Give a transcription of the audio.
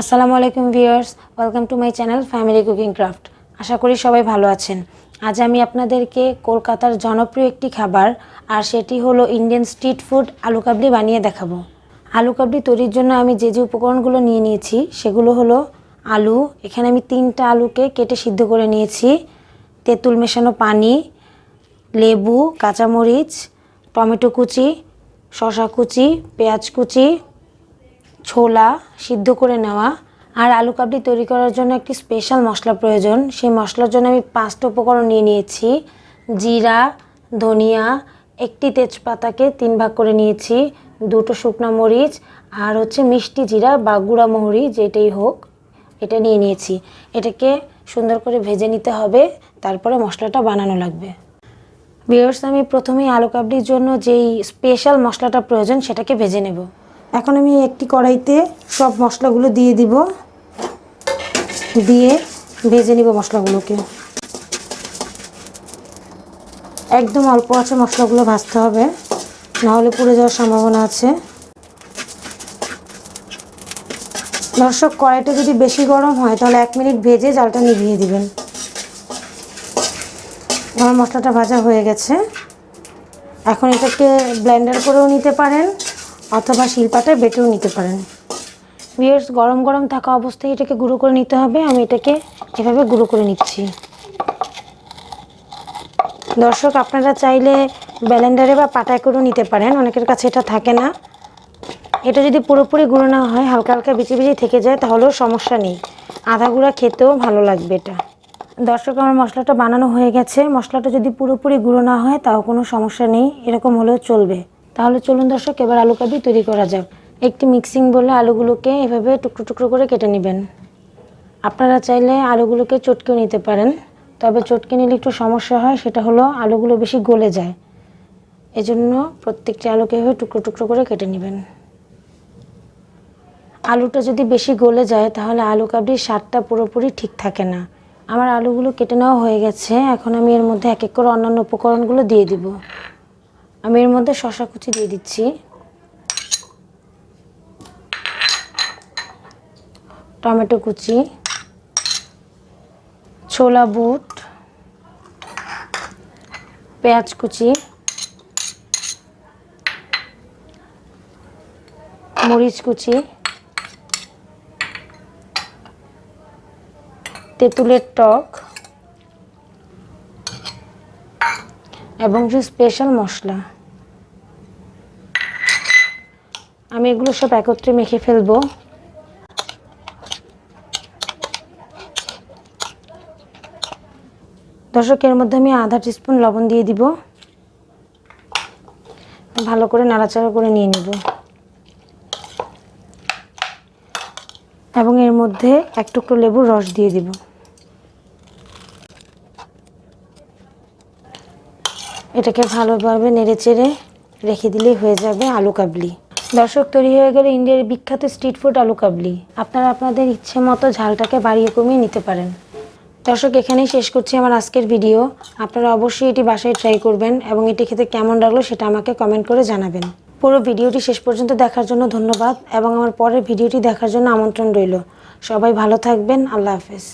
আসসালামু আলাইকুম viewers, welcome to my channel family cooking craft. আশা করি সবাই ভালো আছেন। আজ আমি আপনাদেরকে কলকাতার জনপ্রিয় একটি খাবার আর সেটি হলো ইন্ডিয়ান স্ট্রিট ফুড আলু কাবলি বানিয়ে দেখাবো। আলু কাবলি তৈরির জন্য আমি যে উপকরণগুলো নিয়ে নিয়েছি সেগুলো হলো আলু। এখানে আমি 3টা আলুকে কেটে সিদ্ধ করে নিয়েছি, তেঁতুল মেশানো পানি, লেবু, কাঁচামরিচ, টমেটো কুচি, শসা কুচি, পেঁয়াজ কুচি, ছোলা সিদ্ধ করে নেওয়া। আর আলু কাবলি তৈরি করার জন্য একটি স্পেশাল মশলা প্রয়োজন। সেই মশলার জন্য আমি 5টা উপকরণ নিয়ে নিয়েছি। জিরা, ধনিয়া, একটি তেজপাতাকে 3 ভাগ করে নিয়েছি, 2টো শুকনো মরিচ আর মিষ্টি জিরা বা গুঁড়া মহরি যেটাই হোক এটা নিয়ে নিয়েছি। এটাকে সুন্দর করে ভেজে নিতে হবে, তারপরে মশলাটা বানানো লাগবে। ভিউয়ার্স, আমি প্রথমেই আলু কাবলির জন্য যেই স্পেশাল মশলাটা প্রয়োজন সেটাকে ভেজে নেব। এখন আমি একটি কড়াইতে সব মশলাগুলো দিয়ে দিব, দিয়ে ভেজে নিব মশলাগুলোকে। একদম অল্প আছে মশলাগুলো ভাজতে হবে, নাহলে পুড়ে যাওয়ার সম্ভাবনা আছে। দর্শক, কড়াইটা যদি বেশি গরম হয় তাহলে 1 মিনিট ভেজে জালটা নিভিয়ে দিবেন। আমার মশলাটা ভাজা হয়ে গেছে। এখন এটাকে ব্লেন্ডার করেও নিতে পারেন অথবা শিলপাটায় বেটেও নিতে পারেন। ভিউয়ার্স, গরম গরম থাকা অবস্থায় এটাকে গুঁড়ো করে নিতে হবে। আমি এটাকে এভাবে গুঁড়ো করে নিচ্ছি। দর্শক, আপনারা চাইলে ব্লেন্ডারে বা পাটায় করেও নিতে পারেন, অনেকের কাছে এটা থাকে না। এটা যদি পুরোপুরি গুঁড়ো না হয়, হালকা হালকা বিচি বিচি থেকে যায়, তাহলেও সমস্যা নেই, আধা গুঁড়া খেতেও ভালো লাগবে এটা। দর্শক, আমার মশলাটা বানানো হয়ে গেছে। মশলাটা যদি পুরোপুরি গুঁড়ো না হয় তাও কোনো সমস্যা নেই, এরকম হলেও চলবে। তাহলে চলুন দর্শক, এবার আলু কাবলি তৈরি করা যাক। একটি মিক্সিং বলে আলুগুলোকে এভাবে টুকরো টুকরো করে কেটে নেবেন। আপনারা চাইলে আলুগুলোকে চটকেও নিতে পারেন, তবে চটকে নিলে একটু সমস্যা হয়, সেটা হলো আলুগুলো বেশি গলে যায়। এজন্য প্রত্যেকটি আলুকে এভাবে টুকরো টুকরো করে কেটে নেবেন। আলুটা যদি বেশি গলে যায় তাহলে আলু কাবলির স্বাদটা পুরোপুরি ঠিক থাকে না। আমার আলুগুলো কেটে নেওয়া হয়ে গেছে। এখন আমি এর মধ্যে এক এক করে অন্যান্য উপকরণগুলো দিয়ে দিব। আমি এর মধ্যে শসা কুচি দিয়ে দিচ্ছি, টমেটো কুচি, ছোলা বুট, পেঁয়াজ কুচি, মরিচ কুচি, তেঁতুলের টক এবং স্পেশাল মশলা। আমি এগুলো সব একত্রে মেখে ফেলবো। দর্শক, এর মধ্যে আমি আধা টিস্পুন লবণ দিয়ে দিব। ভালো করে নাড়াচাড়া করে নিয়ে নেব এবং এর মধ্যে 1 টুকরো লেবুর রস দিয়ে দিব। এটাকে ভালোভাবে নেড়েচেড়ে রেখে দিলেই হয়ে যাবে আলু কাবলি। দর্শক, তৈরি হয়ে গেল ইন্ডিয়ার বিখ্যাত স্ট্রিট ফুড আলু কাবলি। আপনারা আপনাদের ইচ্ছে মতো ঝালটাকে বাড়িয়ে কমিয়ে নিতে পারেন। দর্শক, এখানেই শেষ করছি আমার আজকের ভিডিও। আপনারা অবশ্যই এটি বাসায় ট্রাই করবেন এবং এটি খেতে কেমন লাগলো সেটা আমাকে কমেন্ট করে জানাবেন। পুরো ভিডিওটি শেষ পর্যন্ত দেখার জন্য ধন্যবাদ এবং আমার পরের ভিডিওটি দেখার জন্য আমন্ত্রণ রইল। সবাই ভালো থাকবেন। আল্লাহ হাফেজ।